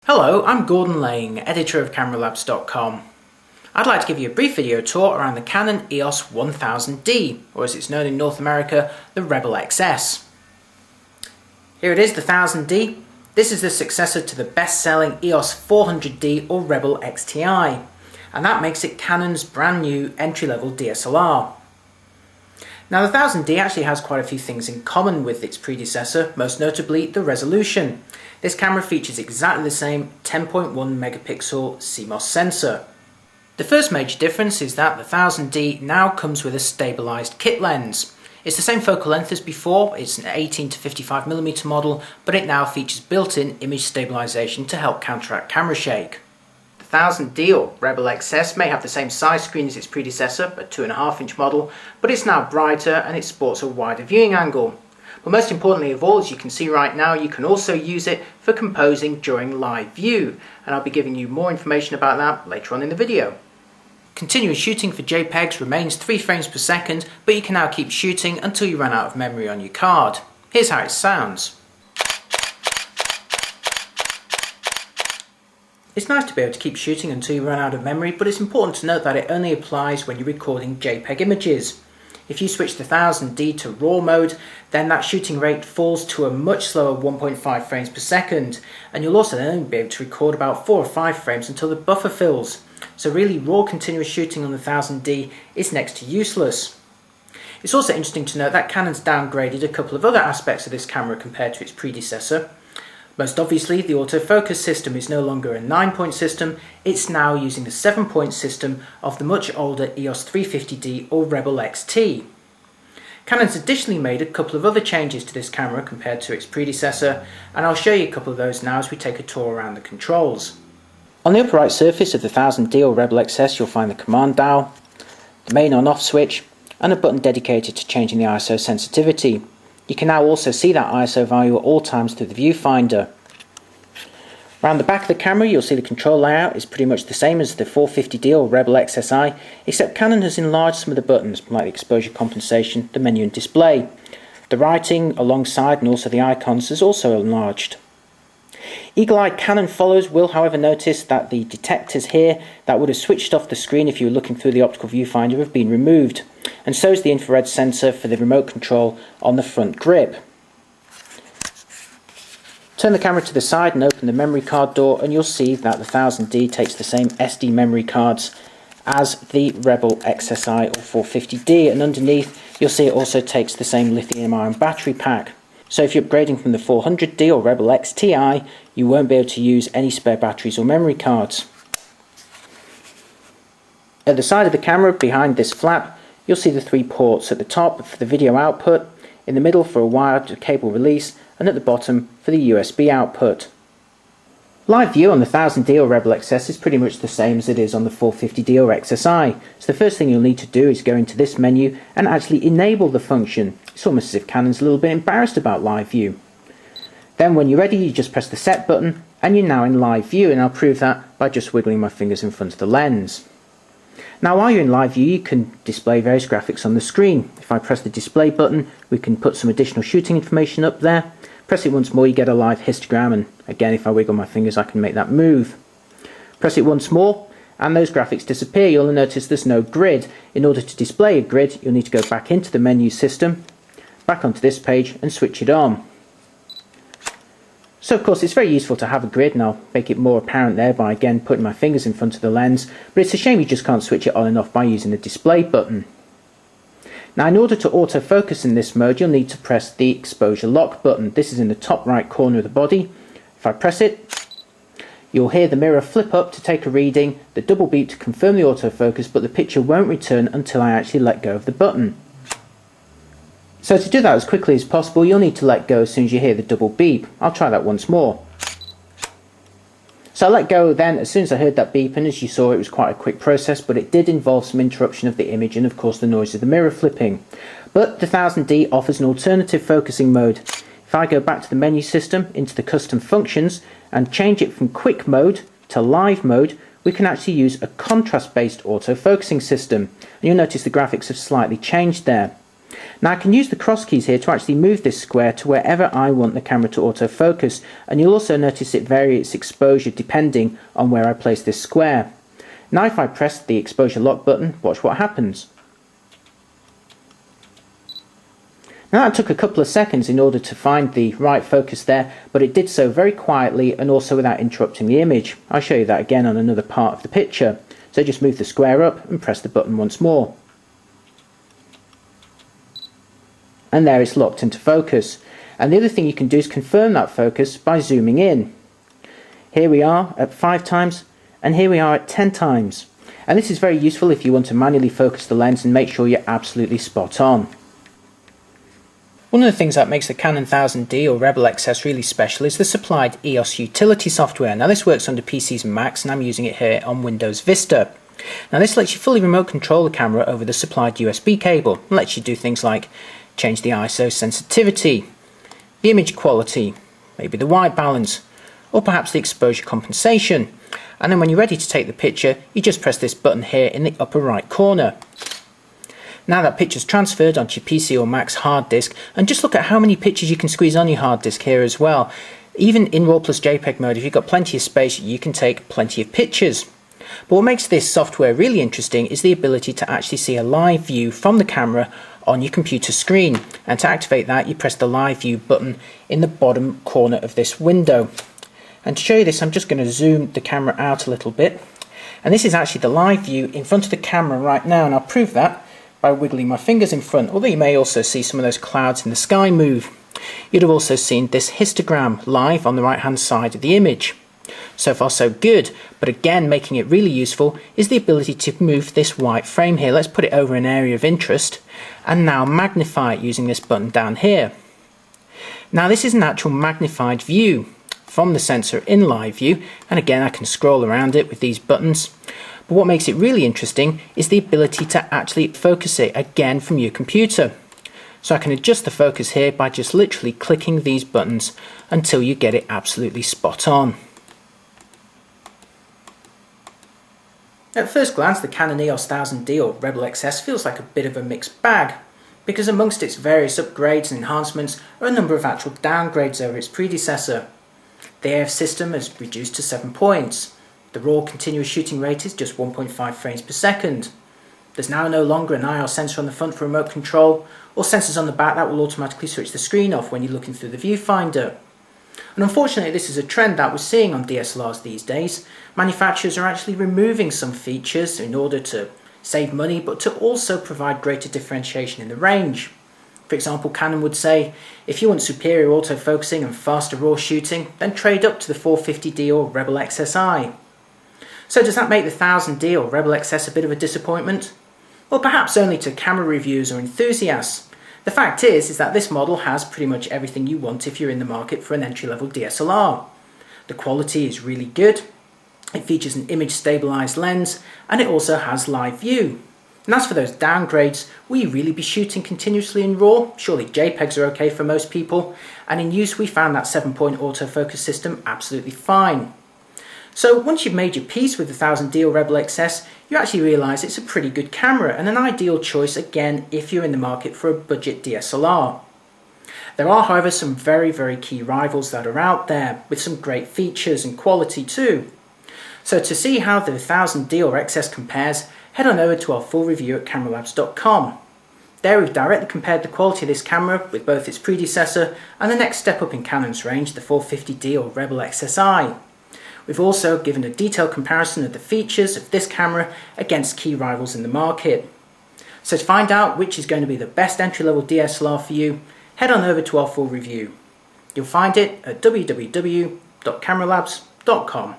Hello, I'm Gordon Lang, editor of CameraLabs.com. I'd like to give you a brief video tour around the Canon EOS 1000D, or as it's known in North America, the Rebel XS. Here it is, the 1000D. This is the successor to the best-selling EOS 400D or Rebel XTI, and that makes it Canon's brand new entry-level DSLR. Now the 1000D actually has quite a few things in common with its predecessor, most notably the resolution. This camera features exactly the same 10.1 megapixel CMOS sensor. The first major difference is that the 1000D now comes with a stabilised kit lens. It's the same focal length as before, it's an 18 to 55mm model, but it now features built-in image stabilisation to help counteract camera shake. The 1000D or Rebel XS may have the same size screen as its predecessor, a 2.5-inch model, but it's now brighter and it sports a wider viewing angle. But most importantly of all, as you can see right now, you can also use it for composing during live view, and I'll be giving you more information about that later on in the video. Continuous shooting for JPEGs remains 3 frames per second, but you can now keep shooting until you run out of memory on your card. Here's how it sounds. It's nice to be able to keep shooting until you run out of memory, but it's important to note that it only applies when you're recording JPEG images. If you switch the 1000D to RAW mode, then that shooting rate falls to a much slower 1.5 frames per second, and you'll also only be able to record about 4 or 5 frames until the buffer fills. So really, raw continuous shooting on the 1000D is next to useless. It's also interesting to note that Canon's downgraded a couple of other aspects of this camera compared to its predecessor. Most obviously, the autofocus system is no longer a 9-point system, it's now using the 7-point system of the much older EOS 350D or Rebel XT. Canon's additionally made a couple of other changes to this camera compared to its predecessor, and I'll show you a couple of those now as we take a tour around the controls. On the upper right surface of the 1000D or Rebel XS you'll find the command dial, the main on-off switch, and a button dedicated to changing the ISO sensitivity. You can now also see that ISO value at all times through the viewfinder. Around the back of the camera you'll see the control layout is pretty much the same as the 450D or Rebel XSI, except Canon has enlarged some of the buttons like the exposure compensation, the menu and display. The writing alongside and also the icons is also enlarged. Eagle-eyed Canon followers will however notice that the detectors here that would have switched off the screen if you were looking through the optical viewfinder have been removed, and so is the infrared sensor for the remote control on the front grip. Turn the camera to the side and open the memory card door and you'll see that the 1000D takes the same SD memory cards as the Rebel XSI or 450D, and underneath you'll see it also takes the same lithium-ion battery pack. So if you're upgrading from the 400D or Rebel XTI, you won't be able to use any spare batteries or memory cards. At the side of the camera, behind this flap, you'll see the 3 ports at the top for the video output, in the middle for a wired cable release, and at the bottom for the USB output. Live view on the 1000D or Rebel XS is pretty much the same as it is on the 450D or XSI, so the first thing you'll need to do is go into this menu and actually enable the function. It's almost as if Canon's a little bit embarrassed about live view. Then when you're ready you just press the set button and you're now in live view, and I'll prove that by just wiggling my fingers in front of the lens. Now while you're in live view you can display various graphics on the screen. If I press the display button we can put some additional shooting information up there. Press it once more, you get a live histogram, and again if I wiggle my fingers I can make that move. Press it once more and those graphics disappear. You'll notice there's no grid. In order to display a grid you'll need to go back into the menu system, back onto this page and switch it on. So of course it's very useful to have a grid, and I'll make it more apparent there by again putting my fingers in front of the lens, but it's a shame you just can't switch it on and off by using the display button. Now in order to autofocus in this mode you'll need to press the exposure lock button. This is in the top right corner of the body. If I press it, you'll hear the mirror flip up to take a reading, the double beep to confirm the autofocus, but the picture won't return until I actually let go of the button. So to do that as quickly as possible you'll need to let go as soon as you hear the double beep. I'll try that once more. So I let go then as soon as I heard that beep, and as you saw it was quite a quick process, but it did involve some interruption of the image and of course the noise of the mirror flipping. But the 1000D offers an alternative focusing mode. If I go back to the menu system into the custom functions and change it from quick mode to live mode, we can actually use a contrast based autofocusing system, and you'll notice the graphics have slightly changed there. Now I can use the cross keys here to actually move this square to wherever I want the camera to autofocus, and you'll also notice it varies its exposure depending on where I place this square. Now if I press the exposure lock button, watch what happens. Now that took a couple of seconds in order to find the right focus there, but it did so very quietly and also without interrupting the image. I'll show you that again on another part of the picture. So just move the square up and press the button once more. And there it's locked into focus. And the other thing you can do is confirm that focus by zooming in. Here we are at 5 times, and here we are at 10 times. And this is very useful if you want to manually focus the lens and make sure you're absolutely spot on. One of the things that makes the Canon 1000D or Rebel XS really special is the supplied EOS utility software. Now this works under PCs and Macs, and I'm using it here on Windows Vista. Now this lets you fully remote control the camera over the supplied USB cable, and lets you do things like change the ISO sensitivity, the image quality, maybe the white balance, or perhaps the exposure compensation. And then when you're ready to take the picture, you just press this button here in the upper right corner. Now that picture's transferred onto your PC or Mac's hard disk, and just look at how many pictures you can squeeze on your hard disk here as well. Even in RAW plus JPEG mode, if you've got plenty of space, you can take plenty of pictures. But what makes this software really interesting is the ability to actually see a live view from the camera on your computer screen, and to activate that you press the live view button in the bottom corner of this window. And to show you this, I'm just going to zoom the camera out a little bit, and this is actually the live view in front of the camera right now, and I'll prove that by wiggling my fingers in front, although you may also see some of those clouds in the sky move. You'd have also seen this histogram live on the right hand side of the image. So far so good, but again making it really useful is the ability to move this white frame here. Let's put it over an area of interest and now magnify it using this button down here. Now this is an actual magnified view from the sensor in live view, and again I can scroll around it with these buttons. But what makes it really interesting is the ability to actually focus it again from your computer. So I can adjust the focus here by just literally clicking these buttons until you get it absolutely spot on. At first glance, the Canon EOS 1000D or Rebel XS feels like a bit of a mixed bag, because amongst its various upgrades and enhancements are a number of actual downgrades over its predecessor. The AF system has reduced to 7 points. The raw continuous shooting rate is just 1.5 frames per second. There's now no longer an IR sensor on the front for remote control, or sensors on the back that will automatically switch the screen off when you're looking through the viewfinder. And unfortunately this is a trend that we're seeing on DSLRs these days. Manufacturers are actually removing some features in order to save money, but to also provide greater differentiation in the range. For example, Canon would say, if you want superior autofocusing and faster raw shooting, then trade up to the 450D or Rebel XSI. So does that make the 1000D or Rebel XS a bit of a disappointment? Well, perhaps only to camera reviewers or enthusiasts. The fact is that this model has pretty much everything you want if you're in the market for an entry-level DSLR. The quality is really good, it features an image stabilised lens, and it also has live view. And as for those downgrades, will you really be shooting continuously in RAW? Surely JPEGs are okay for most people, and in use we found that 7-point autofocus system absolutely fine. So once you've made your peace with the 1000D or Rebel XS, you actually realise it's a pretty good camera and an ideal choice again if you're in the market for a budget DSLR. There are however some very key rivals that are out there with some great features and quality too. So to see how the 1000D or XS compares, head on over to our full review at cameralabs.com. There we've directly compared the quality of this camera with both its predecessor and the next step up in Canon's range, the 450D or Rebel XSI. We've also given a detailed comparison of the features of this camera against key rivals in the market. So to find out which is going to be the best entry-level DSLR for you, head on over to our full review. You'll find it at www.cameralabs.com.